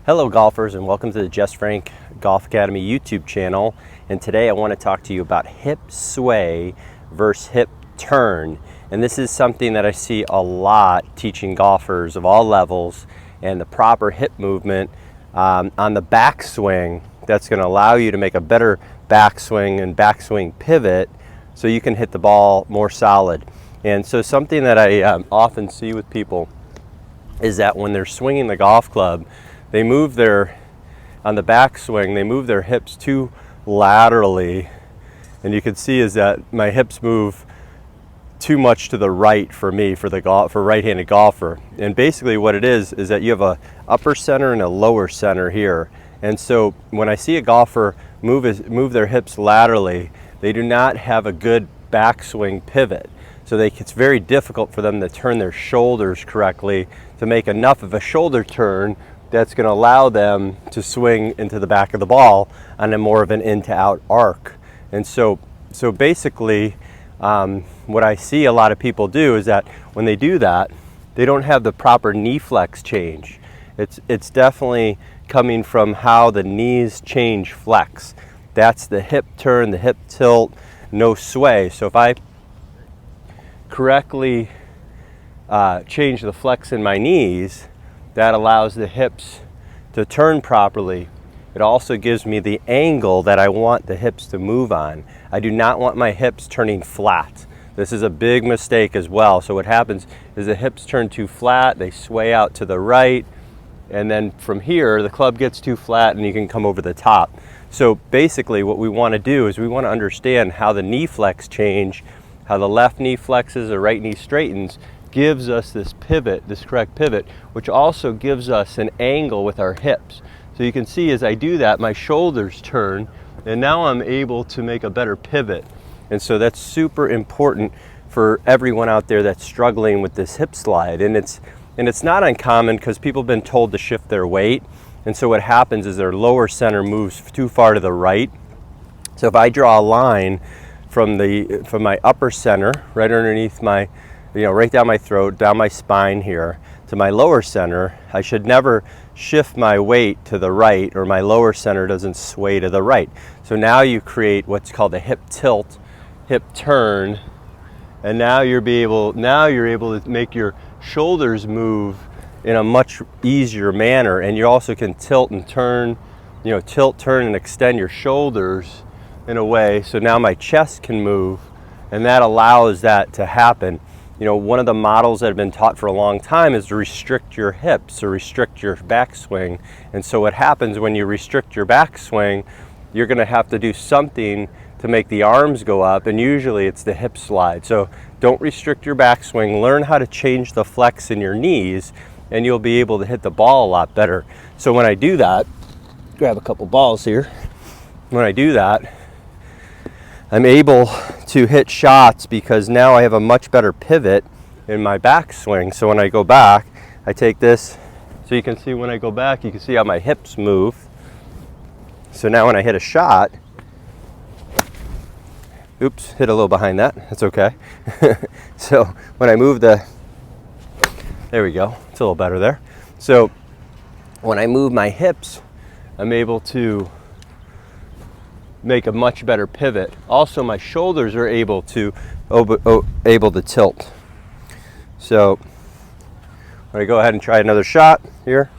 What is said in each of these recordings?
Hello golfers, and welcome to the Jess Frank Golf Academy YouTube channel. And today I want to talk to you about hip sway versus hip turn. And this is something that I see a lot teaching golfers of all levels, and the proper hip movement on the backswing that's going to allow you to make a better backswing and backswing pivot so you can hit the ball more solid. And so something that I often see with people is that when they're swinging the golf club, they move on the backswing, they move their hips too laterally. And you can see is that my hips move too much to the right for me, for right-handed golfer. And basically what it is that you have a upper center and a lower center here. And so when I see a golfer move their hips laterally, they do not have a good backswing pivot. So it's very difficult for them to turn their shoulders correctly to make enough of a shoulder turn that's going to allow them to swing into the back of the ball on a more of an in to out arc. And so basically what I see a lot of people do is that when they do that, they don't have the proper knee flex change. It's definitely coming from how the knees change flex. That's the hip turn, the hip tilt, no sway. So if I correctly change the flex in my knees, that allows the hips to turn properly. It also gives me the angle that I want the hips to move on. I do not want my hips turning flat. This is a big mistake as well. So what happens is the hips turn too flat, they sway out to the right, and then from here the club gets too flat and you can come over the top. So basically what we want to do is we want to understand how the knee flex change, how the left knee flexes, the right knee straightens, gives us this pivot, this correct pivot, which also gives us an angle with our hips. So you can see as I do that, my shoulders turn, and now I'm able to make a better pivot. And so that's super important for everyone out there that's struggling with this hip slide. And it's not uncommon because people have been told to shift their weight. And so what happens is their lower center moves too far to the right. So if I draw a line from my upper center, right underneath my, right down my throat, down my spine here, to my lower center, I should never shift my weight to the right, or my lower center doesn't sway to the right. So now you create what's called a hip tilt, hip turn, and now you're able to make your shoulders move in a much easier manner, and you also can tilt and turn, tilt, turn, and extend your shoulders in a way so now my chest can move, and that allows that to happen. One of the models that have been taught for a long time is to restrict your hips or restrict your backswing. And so what happens when you restrict your backswing, you're going to have to do something to make the arms go up, and usually it's the hip slide. So don't restrict your backswing, learn how to change the flex in your knees, and you'll be able to hit the ball a lot better. So when I do that, grab a couple balls here. When I do that, I'm able to hit shots because now I have a much better pivot in my backswing. So when I go back, I take this, so you can see when I go back, you can see how my hips move. So now when I hit a shot, oops, hit a little behind that, that's okay. So when I move there we go, it's a little better there. So when I move my hips, I'm able to make a much better pivot. Also, my shoulders are able to tilt. So when I go ahead and try another shot here,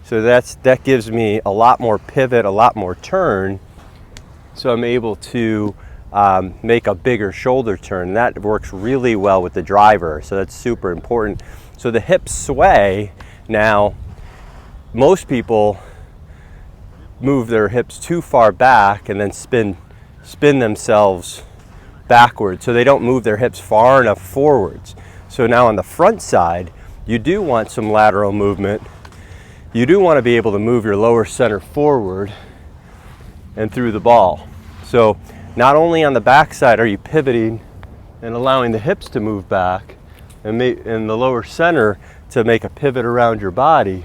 so that gives me a lot more pivot, a lot more turn. So I'm able to make a bigger shoulder turn. That works really well with the driver. So that's super important. So the hip sway, now most people move their hips too far back and then spin themselves backwards, so they don't move their hips far enough forwards. So now on the front side, you do want some lateral movement. You do want to be able to move your lower center forward and through the ball. So not only on the back side are you pivoting and allowing the hips to move back and the lower center to make a pivot around your body,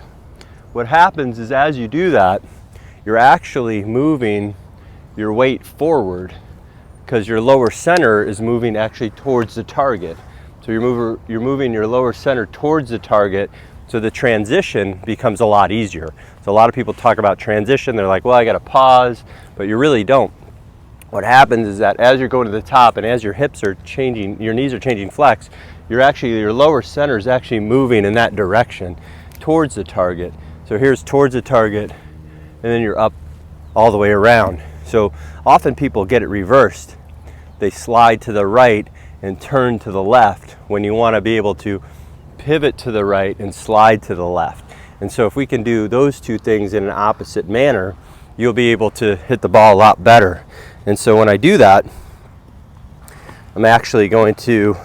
what happens is as you do that, you're actually moving your weight forward because your lower center is moving actually towards the target. So you're moving your lower center towards the target So the transition becomes a lot easier. So a lot of people talk about transition, they're like, well, I got to pause, but you really don't. What happens is that as you're going to the top and as your hips are changing, your knees are changing flex, your lower center is actually moving in that direction towards the target. So here's towards the target, and then you're up all the way around. So often people get it reversed. They slide to the right and turn to the left when you want to be able to pivot to the right and slide to the left. And so if we can do those two things in an opposite manner, you'll be able to hit the ball a lot better. And so when I do that, I'm actually going to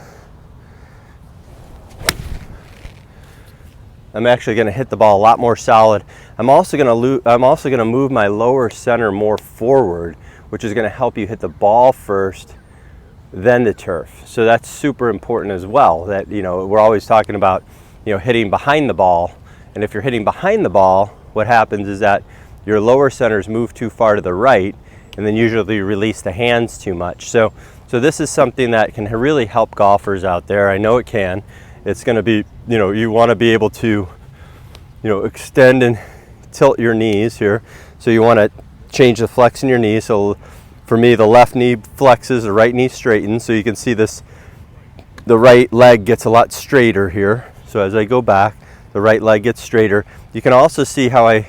hit the ball a lot more solid. I'm also going to move my lower center more forward, which is going to help you hit the ball first, then the turf. So that's super important as well. That, you know, we're always talking about, you know, hitting behind the ball. And if you're hitting behind the ball, what happens is that your lower centers move too far to the right, and then usually you release the hands too much. So this is something that can really help golfers out there. I know it can. It's going to be, you know, you want to be able to, you know, extend and tilt your knees here. So you want to change the flex in your knees. So for me, the left knee flexes, the right knee straightens. So you can see this, the right leg gets a lot straighter here. So as I go back, the right leg gets straighter. You can also see how I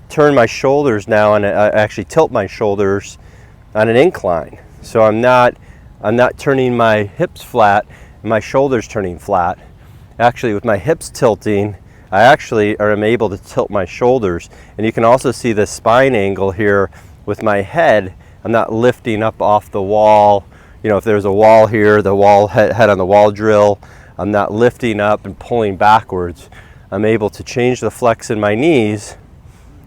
turn my shoulders now, and I actually tilt my shoulders on an incline. So I'm not turning my hips flat and my shoulders turning flat. Actually, with my hips tilting, I actually am able to tilt my shoulders. And you can also see the spine angle here with my head. I'm not lifting up off the wall. You know, if there's a wall here, the wall head on the wall drill, I'm not lifting up and pulling backwards. I'm able to change the flex in my knees,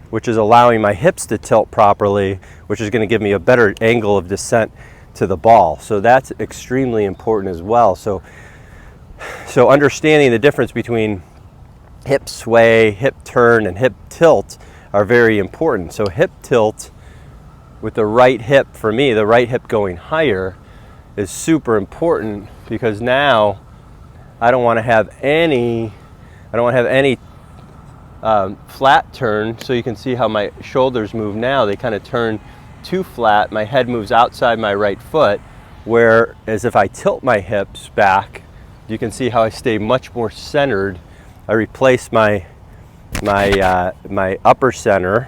which is allowing my hips to tilt properly, which is going to give me a better angle of descent to the ball. So that's extremely important as well. So understanding the difference between hip sway, hip turn, and hip tilt are very important. So hip tilt with the right hip, for me, the right hip going higher is super important, because now I don't want to have any flat turn. So you can see how my shoulders move now. They kind of turn too flat. My head moves outside my right foot, whereas if I tilt my hips back, you can see how I stay much more centered. I replace my upper center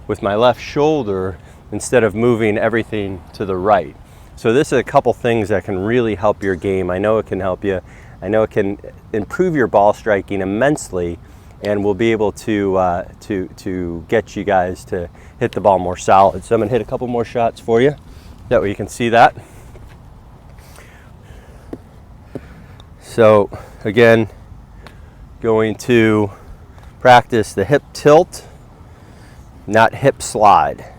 with my left shoulder instead of moving everything to the right. So this is a couple things that can really help your game. I know it can help you. I know it can improve your ball striking immensely, and we'll be able to get you guys to hit the ball more solid. So I'm gonna hit a couple more shots for you. That way you can see that. So again, going to practice the hip tilt, not hip slide.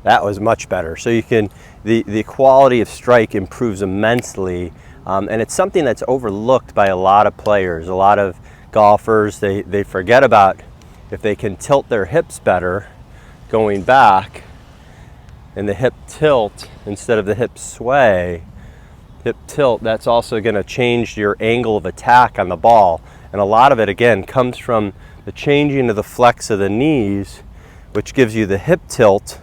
That was much better. So you can, the quality of strike improves immensely, and it's something that's overlooked by a lot of players. A lot of golfers, they forget about if they can tilt their hips better going back, and the hip tilt instead of the hip sway, hip tilt, that's also going to change your angle of attack on the ball. And a lot of it, again, comes from the changing of the flex of the knees, which gives you the hip tilt,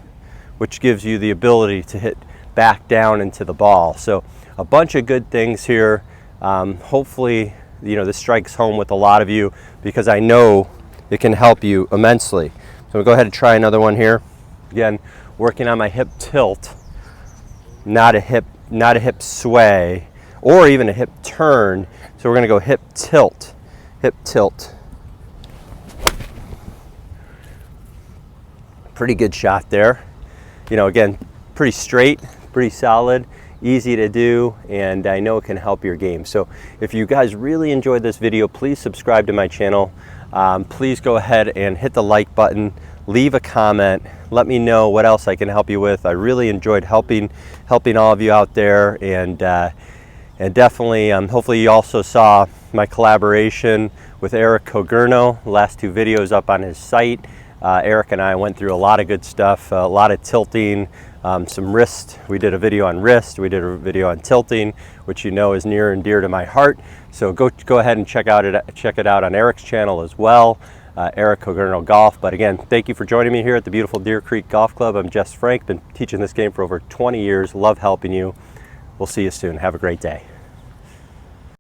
which gives you the ability to hit back down into the ball. So a bunch of good things here. Hopefully, you know, this strikes home with a lot of you, because I know it can help you immensely. So we'll go ahead and try another one here. Again, working on my hip tilt, not a hip sway, or even a hip turn. So we're gonna go hip tilt, hip tilt. Pretty good shot there. You know, again, pretty straight, pretty solid, easy to do, and I know it can help your game. So if you guys really enjoyed this video, please subscribe to my channel. Please go ahead and hit the like button, leave a comment, let me know what else I can help you with. I really enjoyed helping all of you out there, and definitely, hopefully you also saw my collaboration with Eric Cogurno, the last two videos up on his site. Eric and I went through a lot of good stuff, a lot of tilting, some wrist. We did a video on wrist, we did a video on tilting, which you know is near and dear to my heart. So go ahead and check it out on Eric's channel as well, Eric Cogurno Golf. But again, thank you for joining me here at the beautiful Deer Creek Golf Club. I'm Jess Frank, been teaching this game for over 20 years, love helping you. We'll see you soon. Have a great day.